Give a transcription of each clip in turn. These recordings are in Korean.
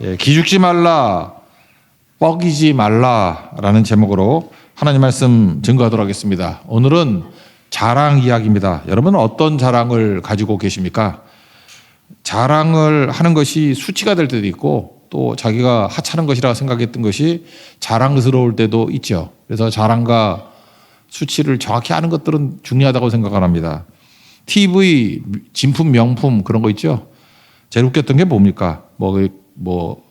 예, 기죽지 말라, 뻐기지 말라라는 제목으로 하나님 말씀 증거하도록 하겠습니다. 오늘은 자랑 이야기입니다. 여러분은 어떤 자랑을 가지고 계십니까? 자랑을 하는 것이 수치가 될 때도 있고 또 자기가 하찮은 것이라 생각했던 것이 자랑스러울 때도 있죠. 그래서 자랑과 수치를 정확히 아는 것들은 중요하다고 생각을 합니다. TV, 진품, 명품 그런 거 있죠. 제일 웃겼던 게 뭡니까? 뭐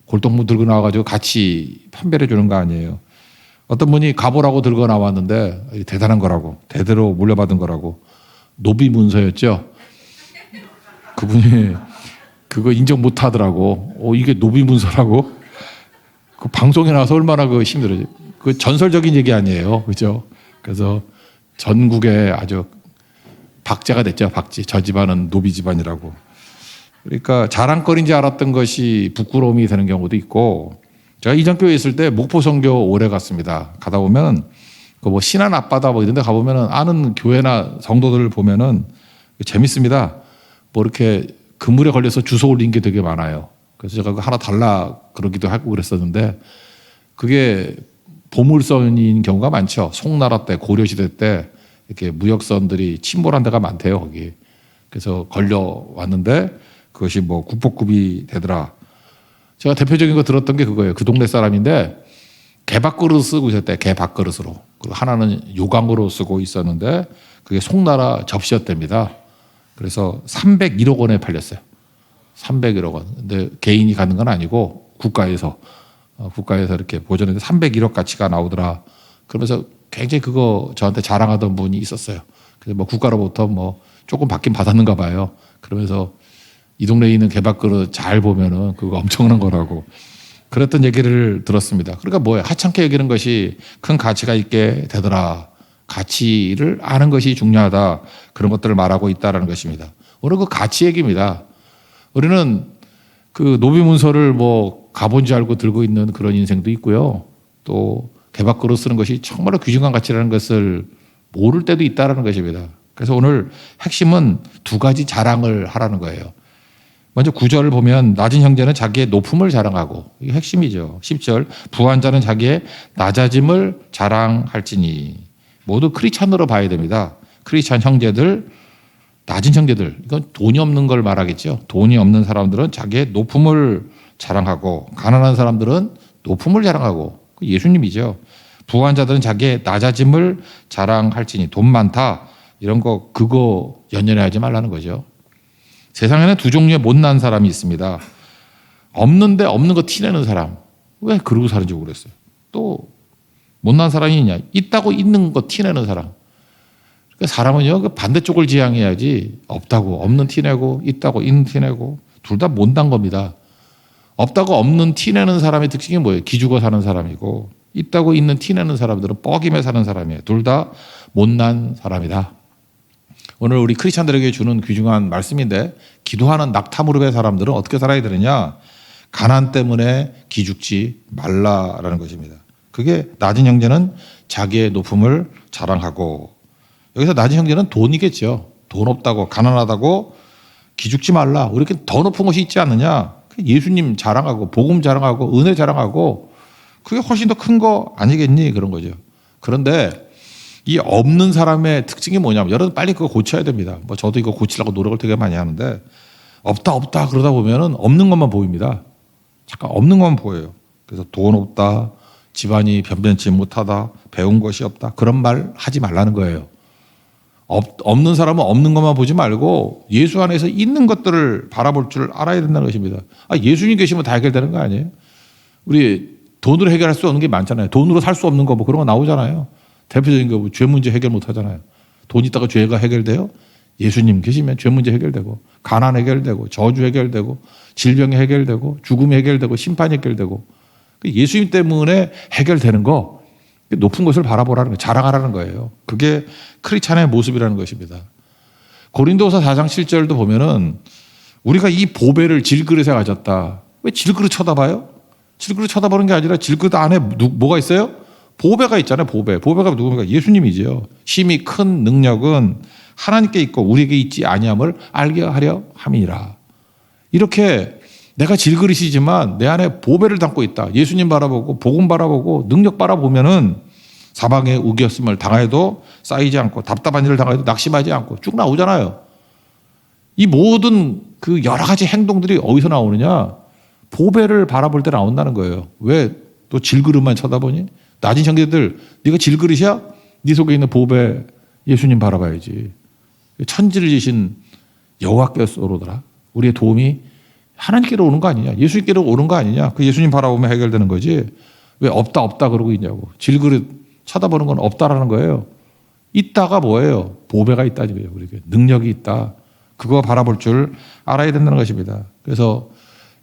골동품 들고 나와가지고 같이 판별해 주는 거 아니에요. 어떤 분이 가보라고 들고 나왔는데 대단한 거라고, 대대로 물려받은 거라고, 노비 문서였죠. 그분이 그거 인정 못 하더라고. 이게 노비 문서라고? 그 방송에 나와서 얼마나 그 힘들어요. 그 전설적인 얘기 아니에요. 그죠? 그래서 전국에 아주 박제가 됐죠. 박제. 저 집안은 노비 집안이라고. 그러니까 자랑거리인지 알았던 것이 부끄러움이 되는 경우도 있고, 제가 이전교회에 있을 때 목포선교 오래 갔습니다. 가다 보면 그 뭐 신안 앞바다 뭐 이런 데 가보면은 아는 교회나 성도들을 보면은 재밌습니다. 뭐 이렇게 그물에 걸려서 주워 올린 게 되게 많아요. 그래서 제가 하나 달라 그러기도 하고 그랬었는데, 그게 보물선인 경우가 많죠. 송나라 때, 고려시대 때 이렇게 무역선들이 침몰한 데가 많대요, 거기. 그래서 걸려왔는데 그것이 뭐 국보급이 되더라. 제가 대표적인 거 들었던 게 그거예요. 그 동네 사람인데 개밥그릇 쓰고 있었대. 개밥그릇으로. 그리고 하나는 요강으로 쓰고 있었는데 그게 송나라 접시였답니다. 그래서 301억 원에 팔렸어요. 301억 원. 근데 개인이 갖는 건 아니고 국가에서 이렇게 보존했는데 301억 가치가 나오더라. 그러면서 굉장히 그거 저한테 자랑하던 분이 있었어요. 그래서 뭐 국가로부터 뭐 조금 받긴 받았는가 봐요. 그러면서 이 동네에 있는 개밥그릇 잘 보면은 그거 엄청난 거라고 그랬던 얘기를 들었습니다. 그러니까 뭐예요? 하찮게 여기는 것이 큰 가치가 있게 되더라. 가치를 아는 것이 중요하다. 그런 것들을 말하고 있다라는 것입니다. 오늘 그 가치 얘기입니다. 우리는 그 노비문서를 뭐 가본 줄 알고 들고 있는 그런 인생도 있고요. 또 개밥그릇 쓰는 것이 정말로 귀중한 가치라는 것을 모를 때도 있다라는 것입니다. 그래서 오늘 핵심은 두 가지 자랑을 하라는 거예요. 먼저 9절을 보면 낮은 형제는 자기의 높음을 자랑하고, 이게 핵심이죠. 10절 부한 자는 자기의 낮아짐을 자랑할지니. 모두 크리스찬으로 봐야 됩니다. 크리스찬 형제들, 낮은 형제들, 이건 돈이 없는 걸 말하겠죠. 돈이 없는 사람들은 자기의 높음을 자랑하고, 가난한 사람들은 높음을 자랑하고, 예수님이죠. 부한 자들은 자기의 낮아짐을 자랑할지니. 돈 많다 이런 거 그거 연연해하지 말라는 거죠. 세상에는 두 종류의 못난 사람이 있습니다. 없는데 없는 거 티내는 사람. 왜 그러고 사는지 모르겠어요. 또 못난 사람이 있냐? 있다고 있는 거 티내는 사람. 그러니까 사람은요, 그 반대쪽을 지향해야지. 없다고 없는 티내고 있다고 있는 티내고 둘 다 못난 겁니다. 없다고 없는 티내는 사람의 특징이 뭐예요? 기죽어 사는 사람이고, 있다고 있는 티내는 사람들은 뻐기며 사는 사람이에요. 둘 다 못난 사람이다. 오늘 우리 크리스찬들에게 주는 귀중한 말씀인데, 기도하는 낙타무릎의 사람들은 어떻게 살아야 되느냐? 가난 때문에 기죽지 말라라는 것입니다. 그게 낮은 형제는 자기의 높음을 자랑하고, 여기서 낮은 형제는 돈이겠죠. 돈 없다고 가난하다고 기죽지 말라. 우리 이렇게 더 높은 것이 있지 않느냐? 예수님 자랑하고 복음 자랑하고 은혜 자랑하고, 그게 훨씬 더 큰 거 아니겠니? 그런 거죠. 그런데 이 없는 사람의 특징이 뭐냐면, 여러분 빨리 그거 고쳐야 됩니다. 뭐 저도 이거 고치려고 노력을 되게 많이 하는데, 없다 그러다 보면은 없는 것만 보입니다. 잠깐 없는 것만 보여요. 그래서 돈 없다, 집안이 변변치 못하다, 배운 것이 없다, 그런 말 하지 말라는 거예요. 없는 사람은 없는 것만 보지 말고 예수 안에서 있는 것들을 바라볼 줄 알아야 된다는 것입니다. 예수님 계시면 다 해결되는 거 아니에요? 우리 돈으로 해결할 수 없는 게 많잖아요. 돈으로 살 수 없는 거 뭐 그런 거 나오잖아요. 대표적인 거, 죄 문제 해결 못 하잖아요. 돈 있다가 죄가 해결돼요? 예수님 계시면 죄 문제 해결되고, 가난 해결되고, 저주 해결되고, 질병이 해결되고, 죽음이 해결되고, 심판이 해결되고, 예수님 때문에 해결되는 거, 높은 것을 바라보라는 거예요. 자랑하라는 거예요. 그게 크리스찬의 모습이라는 것입니다. 고린도서 4장 7절도 보면은 우리가 이 보배를 질그릇에 가졌다. 왜 질그릇 쳐다봐요? 질그릇 쳐다보는 게 아니라 질그릇 안에 뭐가 있어요? 보배가 있잖아요. 보배가 누굽니까? 예수님이죠. 심히 큰 능력은 하나님께 있고 우리에게 있지 아니함을 알게 하려 함이니라. 이렇게 내가 질그릇이지만 내 안에 보배를 담고 있다. 예수님 바라보고 복음 바라보고 능력 바라보면은 사방에 우겼음을 당해도 쌓이지 않고 답답한 일을 당해도 낙심하지 않고 쭉 나오잖아요. 이 모든 그 여러 가지 행동들이 어디서 나오느냐? 보배를 바라볼 때 나온다는 거예요. 왜 또 질그릇만 쳐다보니? 낮은 형제들, 네가 질그릇이야? 네 속에 있는 보배 예수님 바라봐야지. 천지를 지신 여호와께서 오로더라. 우리의 도움이 하나님께로 오는 거 아니냐? 예수님께로 오는 거 아니냐? 그 예수님 바라보면 해결되는 거지. 왜 없다 그러고 있냐고. 질그릇 쳐다보는 건 없다라는 거예요. 있다가 뭐예요? 보배가 있다는 거예요. 우리에게 능력이 있다. 그거 바라볼 줄 알아야 된다는 것입니다. 그래서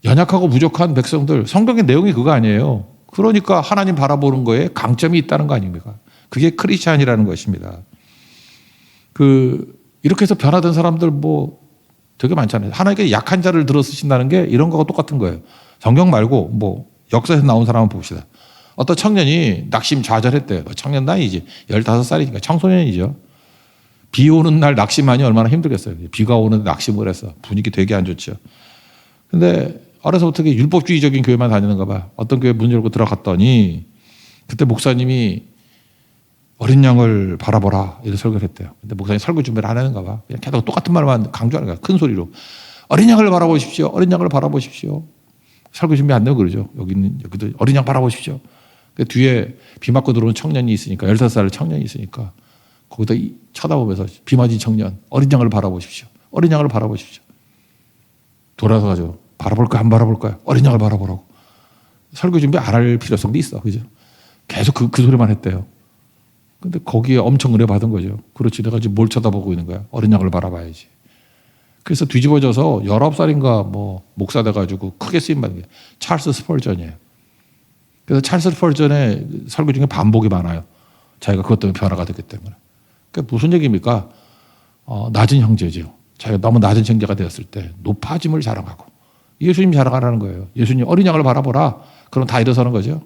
연약하고 부족한 백성들, 성경의 내용이 그거 아니에요. 그러니까 하나님 바라보는 거에 강점이 있다는 거 아닙니까? 그게 크리스찬이라는 것입니다. 이렇게 해서 변화된 사람들 뭐 되게 많잖아요. 하나님께 약한 자를 들어 쓰신다는 게 이런 거가 똑같은 거예요. 성경 말고 뭐 역사에서 나온 사람 한번 봅시다. 어떤 청년이 낙심 좌절했대요. 청년도 아니지. 15살이니까 청소년이죠. 비 오는 날 낙심하니 얼마나 힘들겠어요. 비가 오는데 낙심을 해서 분위기 되게 안 좋죠. 근데 어려서부터 율법주의적인 교회만 다니는가 봐. 어떤 교회 문 열고 들어갔더니 그때 목사님이 어린 양을 바라보라 이런 설교를 했대요. 근데 목사님 설교 준비를 안 하는가 봐. 그냥 계속 똑같은 말만 강조하는 거야. 큰 소리로. 어린 양을 바라보십시오. 어린 양을 바라보십시오. 설교 준비 안 되고 그러죠. 여기도 어린 양 바라보십시오. 그 뒤에 비 맞고 들어온 청년이 있으니까 15살 청년이 있으니까 거기다 쳐다보면서 비 맞은 청년 어린 양을 바라보십시오. 어린 양을 바라보십시오. 돌아서 가지고 바라볼까 안 바라볼까요? 어린 양을 바라보라고. 설교 준비 안 할 필요성도 있어. 그죠? 계속 그 소리만 했대요. 근데 거기에 엄청 은혜 받은 거죠. 그렇지. 내가 지금 뭘 쳐다보고 있는 거야? 어린 양을 바라봐야지. 그래서 뒤집어져서 19살인가 뭐 목사 돼가지고 크게 쓰임받은 게 찰스 스펄전이에요. 그래서 찰스 스펄전의 설교 중에 반복이 많아요. 자기가 그것 때문에 변화가 됐기 때문에. 그러니까 무슨 얘기입니까? 낮은 형제죠. 자기가 너무 낮은 형제가 되었을 때 높아짐을 자랑하고 예수님 자랑하라는 거예요. 예수님 어린 양을 바라보라. 그럼 다 일어서는 거죠.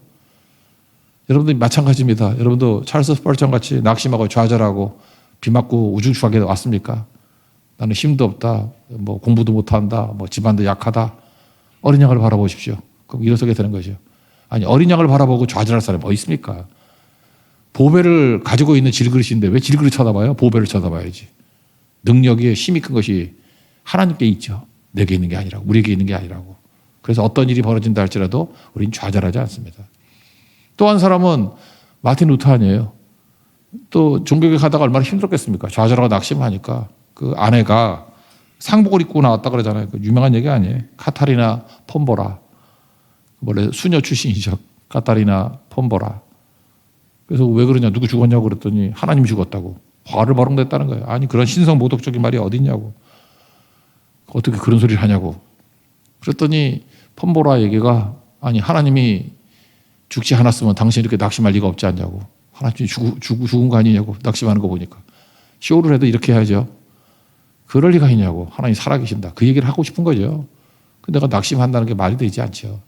여러분들 마찬가지입니다. 여러분도 찰스 스펄전 같이 낙심하고 좌절하고 비 맞고 우중충하게 왔습니까? 나는 힘도 없다. 뭐 공부도 못한다. 뭐 집안도 약하다. 어린 양을 바라보십시오. 그럼 일어서게 되는 거죠. 아니 어린 양을 바라보고 좌절할 사람이 뭐 있습니까? 보배를 가지고 있는 질그릇인데 왜 질그릇 쳐다봐요? 보배를 쳐다봐야지. 능력이 힘이 큰 것이 하나님께 있죠. 내게 있는 게 아니라고. 우리에게 있는 게 아니라고. 그래서 어떤 일이 벌어진다 할지라도 우리는 좌절하지 않습니다. 또 한 사람은 마틴 루터안이에요. 또 종교에 가다가 얼마나 힘들었겠습니까? 좌절하고 낙심하니까 그 아내가 상복을 입고 나왔다 그러잖아요. 그 유명한 얘기 아니에요. 카타리나 폼보라. 원래 수녀 출신이죠. 카타리나 폼보라. 그래서 왜 그러냐, 누구 죽었냐고 그랬더니 하나님 죽었다고. 화를 버럭냈다는 거예요. 아니 그런 신성 모독적인 말이 어딨냐고. 어떻게 그런 소리를 하냐고. 그랬더니 폼보라 얘기가 아니 하나님이 죽지 않았으면 당신 이렇게 낙심할 리가 없지 않냐고. 하나님이 죽은 거 아니냐고 낙심하는 거 보니까. 쇼를 해도 이렇게 해야죠. 그럴 리가 있냐고. 하나님이 살아계신다. 그 얘기를 하고 싶은 거죠. 근데 내가 낙심한다는 게 말이 되지 않죠.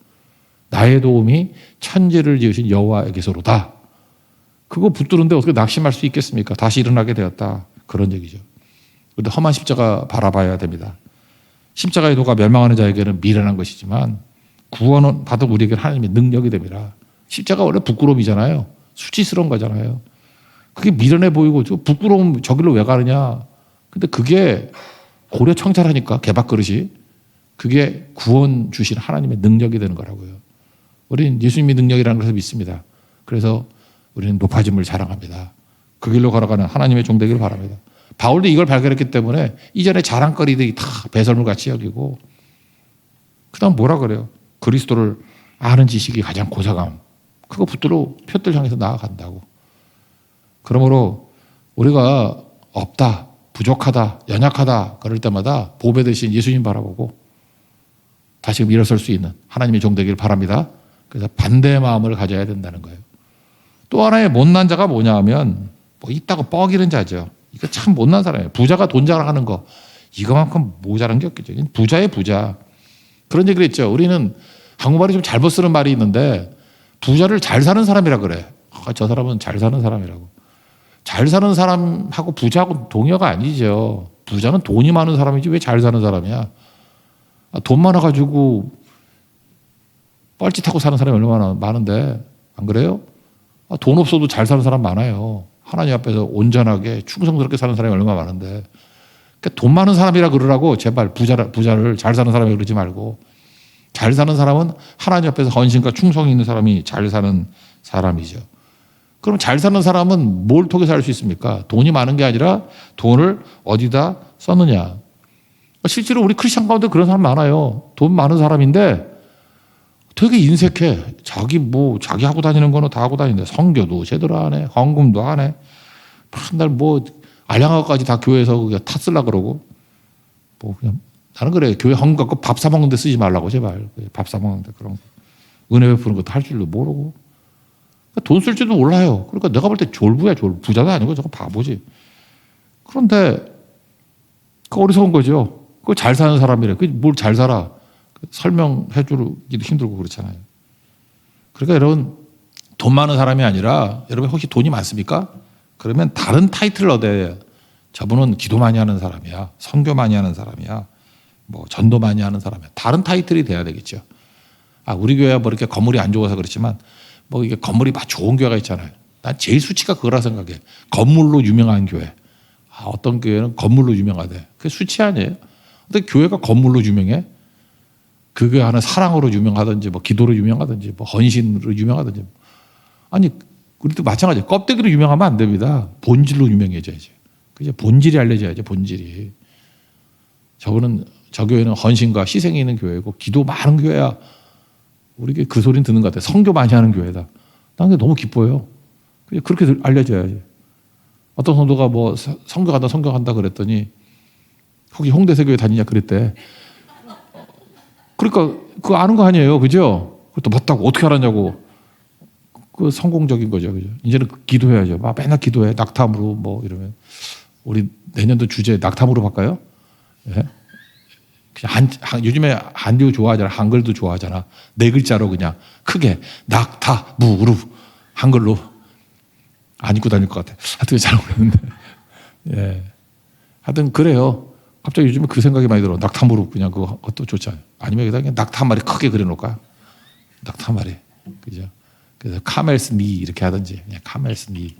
나의 도움이 천지를 지으신 여호와에게서로다. 그거 붙드는데 어떻게 낙심할 수 있겠습니까? 다시 일어나게 되었다. 그런 얘기죠. 그런데 험한 십자가 바라봐야 됩니다. 십자가의 도가 멸망하는 자에게는 미련한 것이지만 구원은 받은 우리에게는 하나님의 능력이 됩니다. 십자가 원래 부끄러움이잖아요. 수치스러운 거잖아요. 그게 미련해 보이고 부끄러움 저길로 왜 가느냐. 근데 그게 고려 청찰하니까 개밥그릇이 그게 구원 주신 하나님의 능력이 되는 거라고요. 우리는 예수님의 능력이라는 것을 믿습니다. 그래서 우리는 높아짐을 자랑합니다. 그 길로 걸어가는 하나님의 종 되기를 바랍니다. 바울도 이걸 발견했기 때문에 이전에 자랑거리들이 다 배설물같이 여기고 그다음 뭐라 그래요? 그리스도를 아는 지식이 가장 고사감. 그거 붙들어 표들 향해서 나아간다고. 그러므로 우리가 없다, 부족하다, 연약하다 그럴 때마다 보배 대신 예수님 바라보고 다시금 일어설 수 있는 하나님의 종 되기를 바랍니다. 그래서 반대의 마음을 가져야 된다는 거예요. 또 하나의 못난 자가 뭐냐 하면 뭐 있다고 뻐기는 자죠. 이거 참 못난 사람이에요. 부자가 돈 자랑하는 거 이거만큼 모자란 게 없겠죠. 부자의 부자. 그런 얘기를 했죠. 우리는 한국말이 좀 잘못 쓰는 말이 있는데 부자를 잘 사는 사람이라 그래. 저 사람은 잘 사는 사람이라고. 잘 사는 사람하고 부자하고 동의어가 아니죠. 부자는 돈이 많은 사람이지 왜 잘 사는 사람이야. 돈 많아가지고 뻘짓하고 사는 사람이 얼마나 많은데 안 그래요? 돈 없어도 잘 사는 사람 많아요. 하나님 앞에서 온전하게 충성스럽게 사는 사람이 얼마나 많은데. 그러니까 돈 많은 사람이라 그러라고 제발 부자를 잘 사는 사람이 그러지 말고, 잘 사는 사람은 하나님 앞에서 헌신과 충성이 있는 사람이 잘 사는 사람이죠. 그럼 잘 사는 사람은 뭘 통해서 할 수 있습니까? 돈이 많은 게 아니라 돈을 어디다 썼느냐. 실제로 우리 크리스천 가운데 그런 사람 많아요. 돈 많은 사람인데 되게 인색해. 자기 하고 다니는 거는 다 하고 다니는데 성교도 제대로 안 해. 헌금도 안 해. 맨날 알량하고까지 다 교회에서 그냥 탓쓰려고 그러고. 그냥 나는 그래. 교회 헌금 갖고 밥 사먹는 데 쓰지 말라고 제발. 밥 사먹는 데 그런 거. 은혜 베푸는 것도 할 줄도 모르고. 돈 쓸 줄도 몰라요. 그러니까 내가 볼 때 졸부야, 졸부. 부자도 아니고 저거 바보지. 그런데 그 어리석은 거죠. 그거 잘 사는 사람이래. 뭘 잘 살아. 설명해 주기도 힘들고 그렇잖아요. 그러니까 여러분, 돈 많은 사람이 아니라, 여러분 혹시 돈이 많습니까? 그러면 다른 타이틀을 얻어야 저분은 기도 많이 하는 사람이야. 선교 많이 하는 사람이야. 전도 많이 하는 사람이야. 다른 타이틀이 돼야 되겠죠. 우리 교회가 이렇게 건물이 안 좋아서 그렇지만 이게 건물이 막 좋은 교회가 있잖아요. 난 제일 수치가 그거라 생각해. 건물로 유명한 교회. 어떤 교회는 건물로 유명하대. 그게 수치 아니에요? 근데 교회가 건물로 유명해? 그 교회 하는 사랑으로 유명하든지, 기도로 유명하든지, 헌신으로 유명하든지. 아니, 우리도 마찬가지예요. 껍데기로 유명하면 안 됩니다. 본질로 유명해져야지. 그죠? 본질이 알려져야지, 본질이. 저 교회는 헌신과 희생이 있는 교회고, 기도 많은 교회야. 우리 그 소리는 듣는 것 같아요. 선교 많이 하는 교회다. 난 그게 너무 기뻐요. 그렇게 알려져야지. 어떤 성도가 선교 간다 그랬더니, 혹시 홍대세교회 다니냐 그랬대. 그러니까 그거 아는 거 아니에요. 그죠? 그것도 맞다고 어떻게 알았냐고. 그 성공적인 거죠. 그죠? 이제는 기도해야죠. 맨날 기도해. 낙탐으로 이러면. 우리 내년도 주제 낙탐으로 바꿔요? 예? 요즘에 한류 좋아하잖아. 한글도 좋아하잖아. 4글자로 그냥 크게 낙타무루 한글로 안 입고 다닐 것 같아. 하여튼 잘 모르겠는데. 예. 하여튼 그래요. 갑자기 요즘에 그 생각이 많이 들어. 낙타무루 그냥 그것도 좋잖아요. 아니면 그냥 낙타 한 마리 크게 그려놓을까? 낙타 한 마리. 그죠? 그래서 카멜스 니 이렇게 하든지 그냥 카멜스 니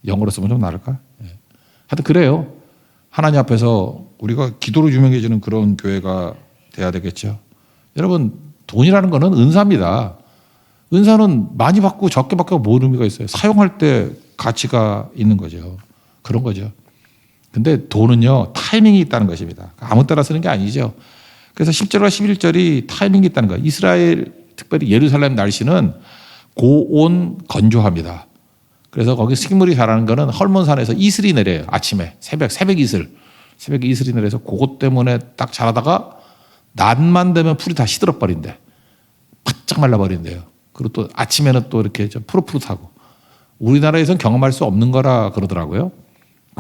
영어로 쓰면 좀 나을까? 예. 하여튼 그래요. 하나님 앞에서 우리가 기도로 유명해지는 그런 교회가 돼야 되겠죠. 여러분, 돈이라는 거는 은사입니다. 은사는 많이 받고 적게 받고 뭔 의미가 있어요? 사용할 때 가치가 있는 거죠. 그런 거죠. 근데 돈은요, 타이밍이 있다는 것입니다. 아무 때나 쓰는 게 아니죠. 그래서 10절과 11절이 타이밍이 있다는 거예요. 이스라엘, 특별히 예루살렘 날씨는 고온 건조합니다. 그래서 거기 식물이 자라는 거는 헐몬산에서 이슬이 내려요. 아침에 새벽 이슬. 새벽에 이슬이 내려서 그것 때문에 딱 자라다가 낮만 되면 풀이 다 시들어 버린대. 바짝 말라 버린대요. 그리고 또 아침에는 또 이렇게 좀 푸릇푸릇하고. 우리나라에선 경험할 수 없는 거라 그러더라고요.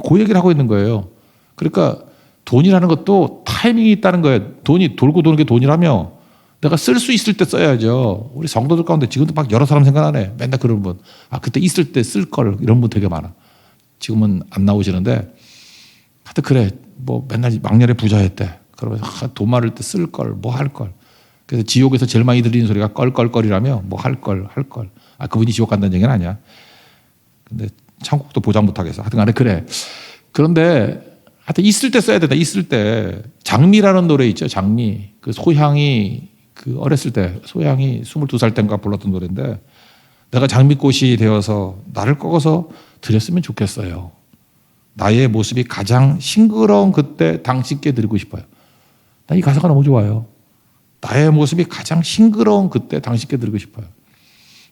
그 얘기를 하고 있는 거예요. 그러니까 돈이라는 것도 타이밍이 있다는 거예요. 돈이 돌고 도는 게 돈이라며 내가 쓸 수 있을 때 써야죠. 우리 성도들 가운데 지금도 막 여러 사람 생각나네. 맨날 그런 분. 그때 있을 때 쓸 걸. 이런 분 되게 많아. 지금은 안 나오시는데 하여튼 그래. 맨날 막년에 부자였대. 그러면서 돈 많을 때 쓸 걸. 할 걸. 그래서 지옥에서 제일 많이 들리는 소리가 껄껄껄이라며 할 걸. 그분이 지옥 간다는 얘기는 아니야. 근데 천국도 보장 못하겠어. 하여튼 간에 그래. 그런데 하여튼 있을 때 써야 된다. 있을 때. 장미라는 노래 있죠. 장미. 그 소향이 어렸을 때 소향이 22살 때인가 불렀던 노래인데 내가 장미꽃이 되어서 나를 꺾어서 드렸으면 좋겠어요. 나의 모습이 가장 싱그러운 그때 당신께 드리고 싶어요. 나 이 가사가 너무 좋아요. 나의 모습이 가장 싱그러운 그때 당신께 드리고 싶어요.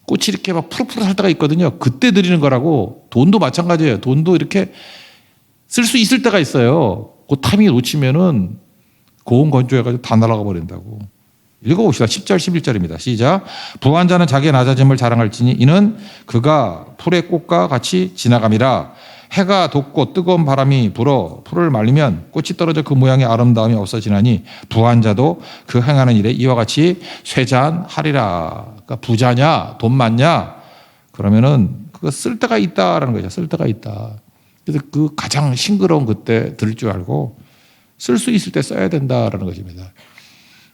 꽃이 이렇게 막 푸릇푸릇 할 때가 있거든요. 그때 드리는 거라고. 돈도 마찬가지예요. 돈도 이렇게 쓸 수 있을 때가 있어요. 그 타이밍에 놓치면은 고온 건조해가지고 다 날아가 버린다고. 읽어봅시다. 10절 11절입니다. 시작. 부한 자는 자기의 낮아짐을 자랑할지니 이는 그가 풀의 꽃과 같이 지나감이라. 해가 돋고 뜨거운 바람이 불어 풀을 말리면 꽃이 떨어져 그 모양의 아름다움이 없어지나니 부한 자도 그 행하는 일에 이와 같이 쇠잔하리라. 그러니까 부자냐 돈 많냐 그러면은 그거 쓸 때가 있다라는 거죠. 쓸 때가 있다. 그래서 그 가장 싱그러운 그때 들 줄 알고 쓸 수 있을 때 써야 된다라는 것입니다.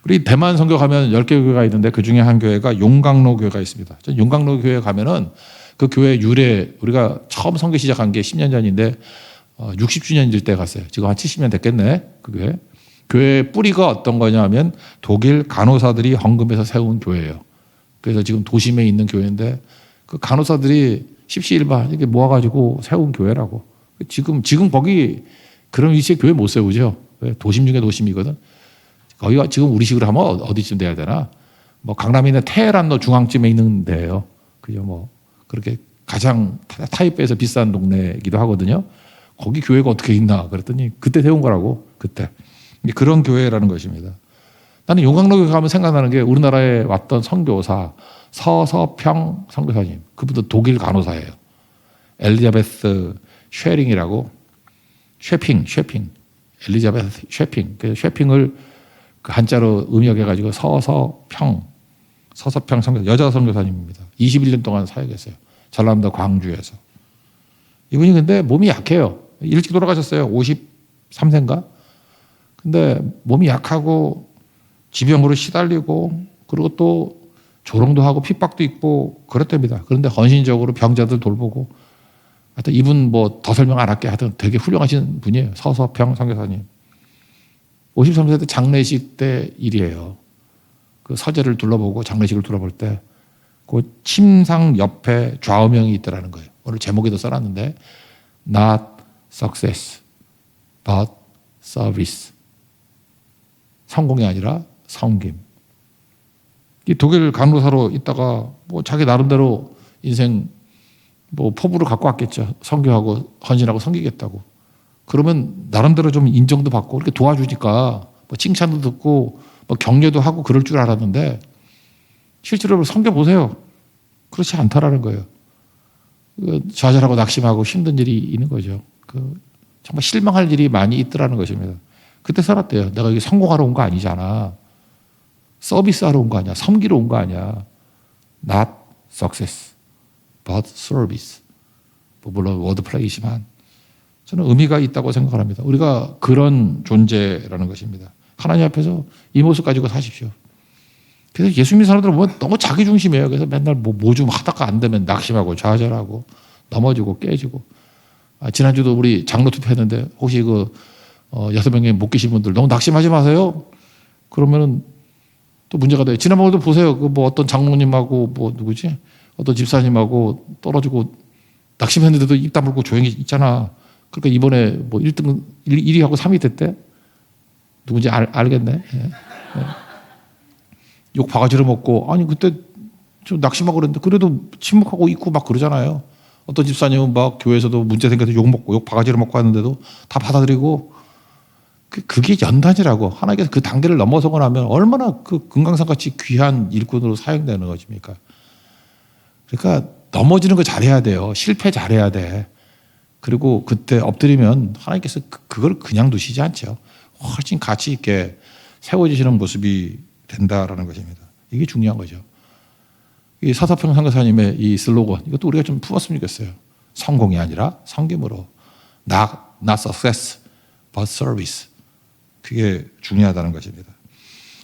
우리 대만 선교 가면 10개 교회가 있는데 그 중에 한 교회가 용강로 교회가 있습니다. 전 용강로 교회 가면은 그 교회 유래, 우리가 처음 선교 시작한 게 10년 전인데 60주년일 때 갔어요. 지금 한 70년 됐겠네. 그 교회. 교회 뿌리가 어떤 거냐면 독일 간호사들이 헌금해서 세운 교회예요. 그래서 지금 도심에 있는 교회인데 그 간호사들이 십시일반 이렇게 모아가지고 세운 교회라고. 지금 거기 그런 위치에 교회 못 세우죠. 도심 중에 도심이거든. 거기가 지금 우리 식으로 하면 어디쯤 돼야 되나? 뭐 강남에 있는 테헤란로 중앙쯤에 있는 데예요. 그죠? 뭐 그렇게 가장 타이베이에서 비싼 동네이기도 하거든요. 거기 교회가 어떻게 있나? 그랬더니 그때 세운 거라고. 그때. 그런 교회라는 것입니다. 나는 용강로 교회 가면 생각나는 게 우리나라에 왔던 선교사 서서평 선교사님. 그분도 독일 간호사예요. 엘리자베스 쉐링이라고. 쉐핑. 엘리자베스 쉐핑. 그래서 쉐핑을 그 한자로 음역해가지고 서서평 선교사, 여자 선교사님입니다. 21년 동안 사역했어요. 전라남도 광주에서. 이분이 근데 몸이 약해요. 일찍 돌아가셨어요. 53세인가? 근데 몸이 약하고 지병으로 시달리고 그리고 또 조롱도 하고 핍박도 있고 그랬답니다. 그런데 헌신적으로 병자들 돌보고 하여튼 이분 뭐 더 설명 안 할게. 하여튼 되게 훌륭하신 분이에요. 서서평 선교사님. 53세 때 장례식 때 일이에요. 그 서재를 둘러보고 장례식을 둘러볼 때 그 침상 옆에 좌우명이 있더라는 거예요. 오늘 제목에도 써놨는데 Not success, but service. 성공이 아니라 섬김. 이 독일 간호사로 있다가 뭐 자기 나름대로 인생 뭐 포부를 갖고 왔겠죠. 선교하고 헌신하고 섬기겠다고. 그러면 나름대로 좀 인정도 받고 이렇게 도와주니까 뭐 칭찬도 듣고 뭐 격려도 하고 그럴 줄 알았는데 실제로 섬겨보세요. 그렇지 않다라는 거예요. 좌절하고 낙심하고 힘든 일이 있는 거죠. 정말 실망할 일이 많이 있더라는 것입니다. 그때 살았대요. 내가 여기 성공하러 온 거 아니잖아. 서비스하러 온 거 아니야. 섬기러 온 거 아니야. Not success, but service. 뭐 물론 워드플레이지만 저는 의미가 있다고 생각을 합니다. 우리가 그런 존재라는 것입니다. 하나님 앞에서 이 모습 가지고 사십시오. 그래서 예수 믿는 사람들은 보면 너무 자기중심이에요. 그래서 맨날 뭐 좀 하다가 안 되면 낙심하고 좌절하고 넘어지고 깨지고. 지난주도 우리 장로 투표했는데 혹시 6명에 못 계신 분들 너무 낙심하지 마세요. 그러면은 또 문제가 돼요. 지난번에도 보세요. 뭐 어떤 장로님하고 뭐 누구지? 어떤 집사님하고 떨어지고 낙심했는데도 입 다물고 조용히 있잖아. 그러니까 이번에 뭐 1위하고 3위 됐대? 누군지 알겠네. 예. 욕 바가지로 먹고, 아니, 그때 좀 낙심하고 그랬는데, 그래도 침묵하고 있고 막 그러잖아요. 어떤 집사님은 막 교회에서도 문제 생겨서 욕 먹고, 욕 바가지로 먹고 하는데도 다 받아들이고, 그게 연단이라고. 하나님께서 그 단계를 넘어서고 나면 얼마나 그 금강산 같이 귀한 일꾼으로 사용되는 것입니까? 그러니까 넘어지는 거 잘해야 돼요. 실패 잘해야 돼. 그리고 그때 엎드리면 하나님께서 그걸 그냥 두시지 않죠. 훨씬 가치 있게 세워지시는 모습이 된다라는 것입니다. 이게 중요한 거죠. 이 서서평 선교사님의 이 슬로건, 이것도 우리가 좀 품었으면 좋겠어요. 성공이 아니라 섬김으로. Not success, but service. 그게 중요하다는 것입니다.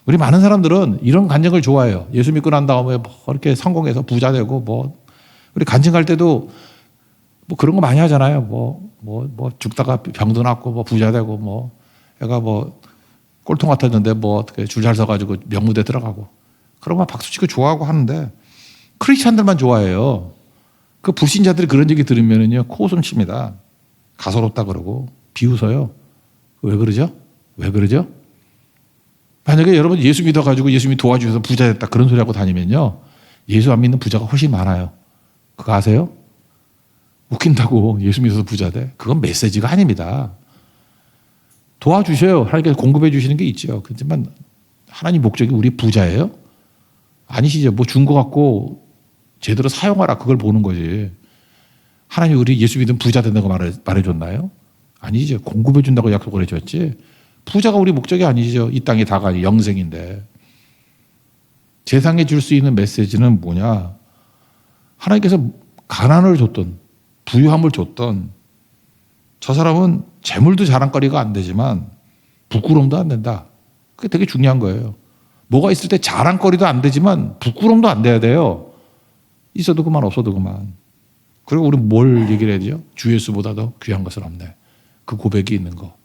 우리 많은 사람들은 이런 간증을 좋아해요. 예수 믿고 난 다음에 뭐 이렇게 성공해서 부자 되고 뭐 우리 간증할 때도 뭐 그런 거 많이 하잖아요. 뭐 죽다가 병도 낫고 뭐 부자 되고 뭐 애가 뭐 꼴통 같았는데 뭐 어떻게 줄 잘 서가지고 명무대 들어가고 그런 거 박수 치고 좋아하고 하는데 크리스찬들만 좋아해요. 그 불신자들이 그런 얘기 들으면은요 코웃음 칩니다. 가소롭다 그러고 비웃어요. 왜 그러죠? 왜 그러죠? 만약에 여러분 예수 믿어가지고 예수님이 도와주셔서 부자 됐다 그런 소리 하고 다니면요 예수 안 믿는 부자가 훨씬 많아요. 그거 아세요? 웃긴다고 예수 믿어서 부자 돼. 그건 메시지가 아닙니다. 도와주셔요. 하나님께서 공급해 주시는 게 있죠. 그렇지만 하나님 목적이 우리 부자예요? 아니시죠. 뭐 준 거 갖고 제대로 사용하라 그걸 보는 거지. 하나님 우리 예수 믿으면 부자 된다고 말해줬나요? 아니죠. 공급해 준다고 약속을 해줬지. 부자가 우리 목적이 아니죠. 이 땅이 다가 영생인데. 세상에 줄 수 있는 메시지는 뭐냐. 하나님께서 가난을 줬던 부유함을 줬던 저 사람은 재물도 자랑거리가 안 되지만 부끄러움도 안 된다. 그게 되게 중요한 거예요. 뭐가 있을 때 자랑거리도 안 되지만 부끄러움도 안 돼야 돼요. 있어도 그만 없어도 그만. 그리고 우리 뭘 얘기를 해야 되죠? 주 예수보다도 귀한 것은 없네. 그 고백이 있는 거.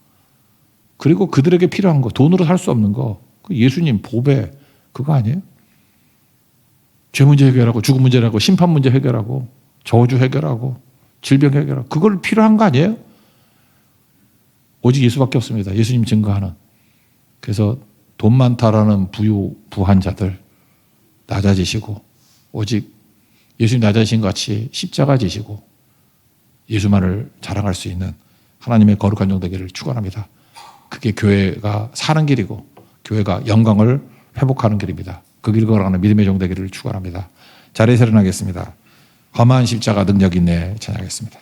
그리고 그들에게 필요한 거, 돈으로 살 수 없는 거. 그 예수님 보배 그거 아니에요? 죄 문제 해결하고 죽음 문제 해결하고 심판 문제 해결하고 저주 해결하고 질병 해결하고 그걸 필요한 거 아니에요? 오직 예수밖에 없습니다. 예수님 증거하는. 그래서 돈 많다라는 부한 자들 낮아지시고 오직 예수님 낮아지신 것 같이 십자가 지시고 예수만을 자랑할 수 있는 하나님의 거룩한 종 되기를 축원합니다. 그게 교회가 사는 길이고 교회가 영광을 회복하는 길입니다. 그 길 걸어가는 믿음의 종 되기를 축원합니다. 자리에서 일어나겠습니다. 험한 십자가 능력 있네 찬양하겠습니다.